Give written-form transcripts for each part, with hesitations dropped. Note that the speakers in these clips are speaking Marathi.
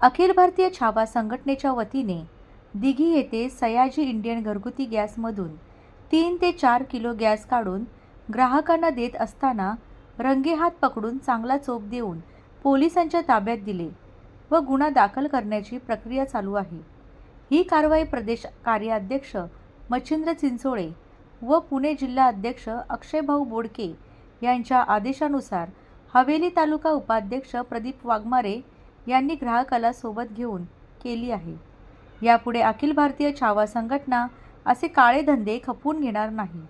अखिल भारतीय छावा संघटनेच्या वतीने दिघी येथे सयाजी इंडियन घरगुती गॅसमधून 3 ते 4 किलो गॅस काढून ग्राहकांना देत असताना रंगेहात पकडून चांगला चोप देऊन पोलिसांच्या ताब्यात दिले व गुन्हा दाखल करण्याची प्रक्रिया चालू आहे। ही कारवाई प्रदेश कार्याध्यक्ष मच्छिंद्र चिंचोळे व पुणे जिल्हा अध्यक्ष अक्षयभाऊ बोडके यांच्या आदेशानुसार हवेली तालुका उपाध्यक्ष प्रदीप वाघमारे यांनी ग्राहकाला सोबत घेऊन केली आहे। यापुढे अखिल भारतीय छावा संघटना असे काळे धंदे खपवून घेणार नाही।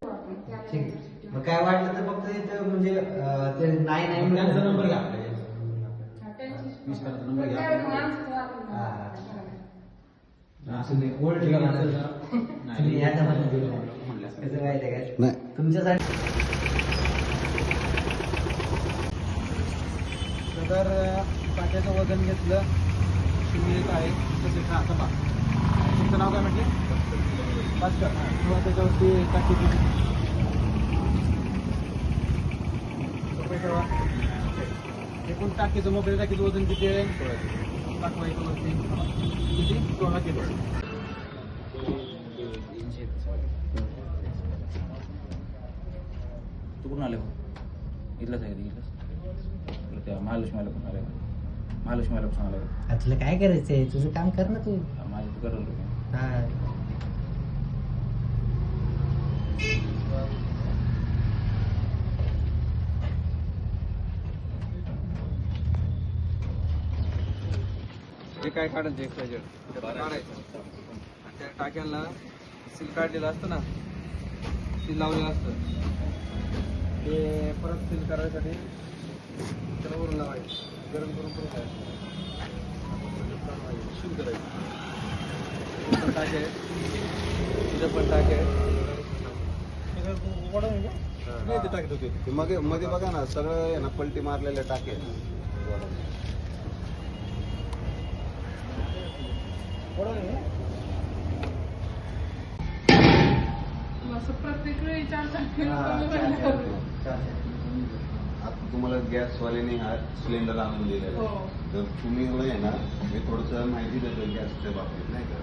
मग काय वाटलं तर फक्त इथं म्हणजे ते नाही नंबर घ्या तुमच्यासाठी जर टाक्याचं वजन घेतलं 01 आहे तसे का आता बा तुमचं नाव काय म्हटले भास्कर किंवा त्याच्यावरती टाकी एकूण टाकीचं मोबाईल टाकीचं वजन किती आहे दाखवायचं वरती किती 16 किलो तू कुठून आले इथलंच आहे इथलंच त्या महालक्ष्मीला पण आले महालक्ष्मीला पण आले तुला काय करायचंय तुझं काम कर ना तू माझं तू करल हा हे काय काढायचं एक्सपायजेड काढायचं आणि त्या टाक्यांना सील काढलेलं असतं ना सील लावलेलं असतं ते परत सील करायसाठी त्याला वरून लावायचं गरम करून करायचं सील करायचं पण टाके तिथं पण टाके मध्ये बघा ना सगळं आहे ना पलटी मारलेले टाके प्रत्येक वेळी 4-4 किलो आता तुम्हाला गॅसवाल्याने हा सिलेंडर आणून दिलेला आहे तर तुम्ही आहे ना मी थोडंसं माहिती देतो गॅसच्या बाबतीत नाही का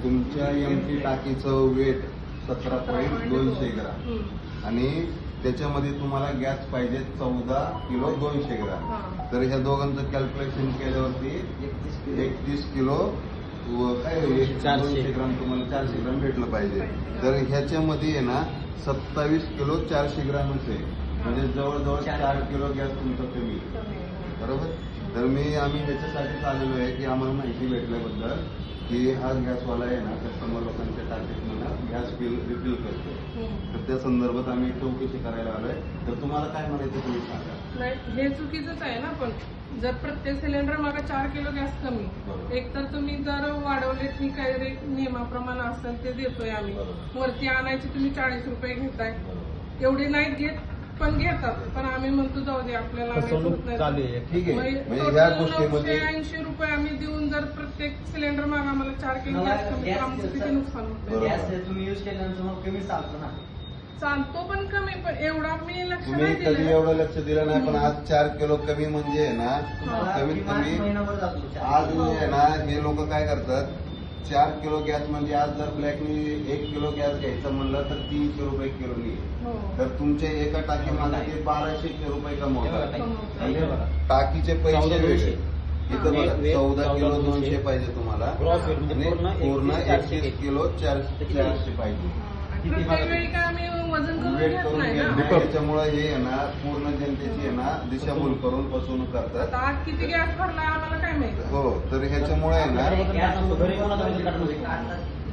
तुमच्या एमटी टाकीचं वेट 17.200 ग्राम आणि त्याच्यामध्ये तुम्हाला गॅस पाहिजे 14 किलो 200 ग्राम तर ह्या दोघांचं कॅल्क्युलेशन केल्यावरती 31 किलो काय 400 ग्राम तुम्हाला 400 ग्राम भेटलं पाहिजे तर ह्याच्यामध्ये आहे ना 27 किलो 400 ग्रामच आहे म्हणजे जवळजवळ 4 किलो गॅस तुमचा कमी बरोबर तर आम्ही ह्याच्यासाठीच आलेलो आहे की आम्हाला माहिती भेटल्याबद्दल की हा गॅसवाला आहे ना कस्टमर लोकांच्या टाकीत मला गॅस रिफिल करतो तर त्या संदर्भात आम्ही चौकशी करायला आलोय तर तुम्हाला काय म्हणायचं तुम्ही सांगा नाही हे चुकीचंच आहे ना पण जर प्रत्येक सिलेंडर मागे 4 किलो गॅस कमी एक तर तुम्ही जर वाढवले ठीक आहे रेट नियमाप्रमाणे असेल ते देतोय आम्ही वरती आणायचे तुम्ही 40 रुपये घेताय एवढे नाही घेत पण घेतात पण आम्ही म्हणतो जाऊ दे आपल्याला ठीक आहे म्हणजे ह्या गोष्टीमध्ये 980 रुपये आम्ही देऊन जर प्रत्येक सिलेंडर मागे आम्हाला 4 किलो गॅस कमी तर आमचं किती नुकसान होतं तुम्ही युज केल्यानंतर कमी चालतो ना चालतो पण कमी पण एवढा मी लक्ष तुम्ही नाही कधी दिलं एवढं लक्ष दिलं नाही पण आज 4 किलो कमी म्हणजे ना कमीत कमी आज आहे ना हे लोक काय करतात 4 किलो गॅस म्हणजे आज जर ब्लॅकनी 1 किलो गॅस घ्यायचं म्हणलं तर 300 रुपये किलोनी तर तुमच्या एका टाकीमध्ये ते 1200 रुपये कमवतात टाकीचे पैसे वेगळे इथं बघा 14 किलो 200 पाहिजे तुम्हाला पूर्ण 31 किलो 400 पाहिजे प्रत्येक वेळी काय आम्ही वजन करून वेट घेत करून नाही ना त्याच्यामुळे हे आहे ना पूर्ण जनतेची आहे ना दिशाभूल करून फसवणूक करतात आता आज किती गॅस भरला आम्हाला काय माहिती हो तर ह्याच्यामुळे आहे ना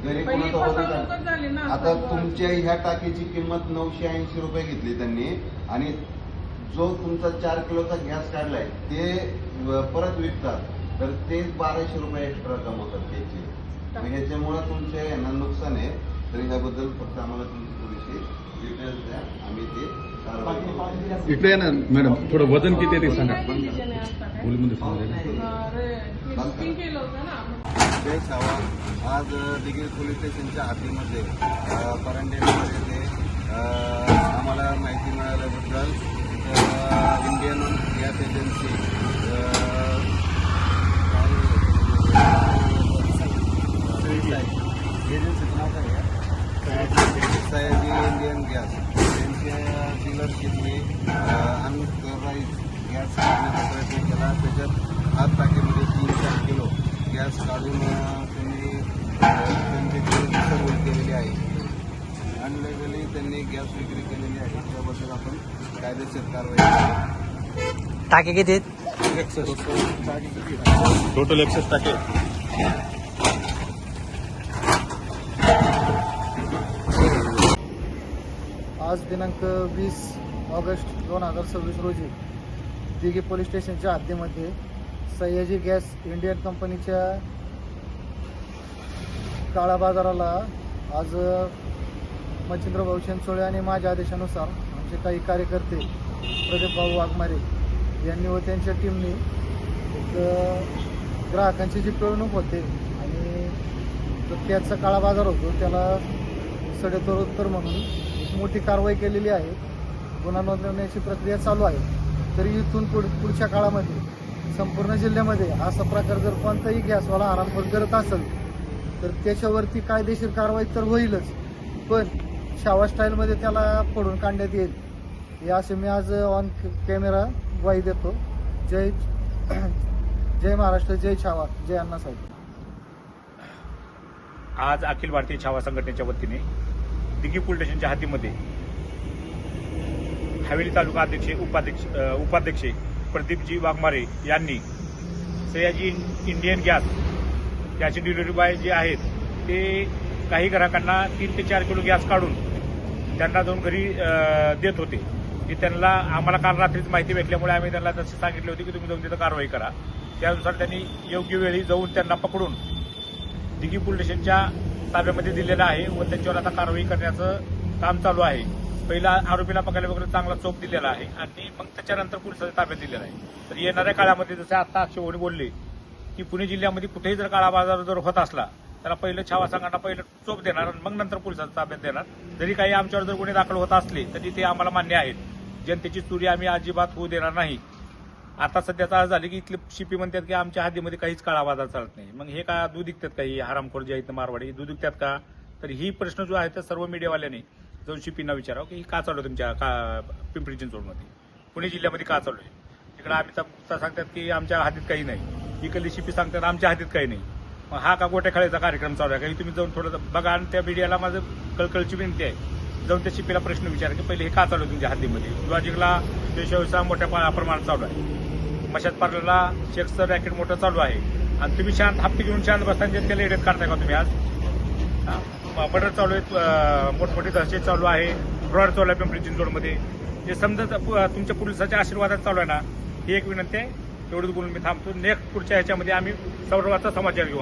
घरी पहिली कोणाचा वजन फसवणूकच काढ- झाली ना आता तुमच्या ह्या टाकीची किंमत 980 रुपये घेतली त्यांनी आणि जो तुमचा 4 किलोचा गॅस काढलाय ते परत विकतात तर ते 1200 रुपये एक्स्ट्रा कमवतात त्याची ह्याच्यामुळे तुमचे यांना नुकसान आहे तर ह्याबद्दल फक्त आम्हाला तुमची थोडीशी डिटेल्स द्या आम्ही ते कारवाई करू. इकडे आहे ना मॅडम थोडं वजन किती आहे ते सांगा नाही दिली त्याने आता काय. बोलमध्ये सांगा अरे, 3 किलो होतं ना जय छावा आज दिघी पोलीस स्टेशनच्या हद्दीमध्ये परांडेमध्ये येथे आम्हाला माहिती मिळाल्याबद्दल इंडियन गॅस एजन्सी एजन्सीचं नाव काय आहे सयाजी इंडियन गॅस त्यांच्या डीलरशिपने अनऑथराइज गॅस काढण्याचा प्रयत्न केला. त्याच्यात हात टाकीमध्ये 3-4 किलो गॅस काढून त्यांनी त्यांची सर्व केलेली आहे. अनलिगली त्यांनी गॅस विक्री केलेली आहे. त्याबद्दल आपण कायदेशीर कारवाई. टाके किती आहेत? टोटल 100 टाके. आज दिनांक 20 ऑगस्ट 2026 रोजी दिघी पोलीस स्टेशनच्या हद्दीमध्ये सयाजी गॅस इंडियन कंपनीच्या काळा बाजाराला आज मच्छिंद्रभाऊ शेंचोळे आणि माझ्या आदेशानुसार आमचे काही कार्यकर्ते प्रदीपभाऊ वाघमारे यांनी व त्यांच्या टीमने एक ग्राहकांची जी पिळवणूक होते आणि जो त्याचा काळा बाजार होतो त्याला सडेतोडोत्तर म्हणून एक मोठी कारवाई केलेली आहे. गुन्हा नोंदवण्याची प्रक्रिया चालू आहे. तरी इथून पुढच्या काळामध्ये संपूर्ण जिल्ह्यामध्ये असा प्रकार जर कोणताही गॅसवाला हरामखोर करत असेल तर त्याच्यावरती कायदेशीर कारवाई तर होईलच, पण छावा स्टाईलमध्ये त्याला फोडून काढण्यात येईल हे असे मी आज ऑन कॅमेरा ग्वाही देतो. जय महाराष्ट्र, जय छावा, जय अण्णासाहेब. आज अखिल भारतीय छावा संघटनेच्या वतीने दिघी पोलीस स्टेशनच्या हद्दीमध्ये हवेली तालुका उपाध्यक्ष प्रदीपजी वाघमारे यांनी सयाजी इंडियन गॅस याचे डिलिव्हरी बॉय जे आहेत ते काही ग्राहकांना 3 ते 4 किलो गॅस काढून त्यांना जाऊन घरी देत होते. की त्यांना आम्हाला काल रात्रीच माहिती भेटल्यामुळे आम्ही त्यांना तसे सांगितले होते की तुम्ही जाऊन तिथं कारवाई करा. त्यानुसार त्यांनी योग्य वेळी जाऊन त्यांना पकडून दिघी पोलीस स्टेशनच्या ताब्यामध्ये दिलेलं आहे व त्यांच्यावर आता कारवाई करण्याचं काम चालू आहे. पहिला आरोपीला पकडल्या वगैरे चांगला चोप दिलेला आहे आणि मग त्याच्यानंतर पोलिसांच्या ताब्यात दिलेला आहे. तर येणाऱ्या काळामध्ये जसे आता अक्षयभाऊ बोलले की पुणे जिल्ह्यामध्ये कुठेही जर काळा बाजार जर होत असला त्याला पहिलं छावा संघांना पहिलं चोप देणार आणि मग नंतर पोलिसांच्या ताब्यात देणार. जरी काही आमच्यावर जर गुन्हे दाखल होत असले तरी ते आम्हाला मान्य आहेत. जनतेची चोरी आम्ही अजिबात होऊ देणार नाही. आता सध्याचा आज झाले की इथले शिपी म्हणतात की आमच्या हद्दीमध्ये काहीच काळा बाजार चालत नाही. मग हे का दूध विकतात का? ही हरामखोर जे आहेत मारवाडी दूध विकतात का? तर ही प्रश्न जो आहे तर सर्व मीडियावाल्याने जाऊन शिपींना विचारावं की का चालू आहे तुमच्या पिंपरी चिंचवडमध्ये, पुणे जिल्ह्यामध्ये का चालू आहे? तिकडे आम्ही सांगतात की आमच्या हद्दीत काही नाही. इकडली शिपी सांगतात आमच्या हद्दीत काही नाही. मग हा का गोट्या खेळायचा कार्यक्रम चालू आहे? काही तुम्ही जाऊन थोडं बघा आणि त्या मीडियाला माझं कळकळची विनंती आहे जाऊन त्या शिपीला प्रश्न विचारा की पहिले हे का चालू आहे तुमच्या हद्दीमध्ये. लॉजिकला देशव्यवसाय मोठ्या प्रमाणात चालू आहे. मशात पार्लरला चेक्सचं रॅकेट मोठं चालू आहे आणि तुम्ही शांत हप्ते घेऊन शांत बसताना त्याला एडेत काढताय का तुम्ही? आज मर्डर चालू आहेत, मोठमोठे दहशत चालू आहे, फ्रॉड चालू आहे पिंपरी चिंचवडमध्ये. जे समजा तुमच्या पोलिसाच्या आशीर्वादात चालू आहे ना, ही एक विनंती आहे. एवढंच बोलून मी थांबतो. नेक्स्ट पुढच्या ह्याच्यामध्ये आम्ही सर्वांचा समाचार घेऊ.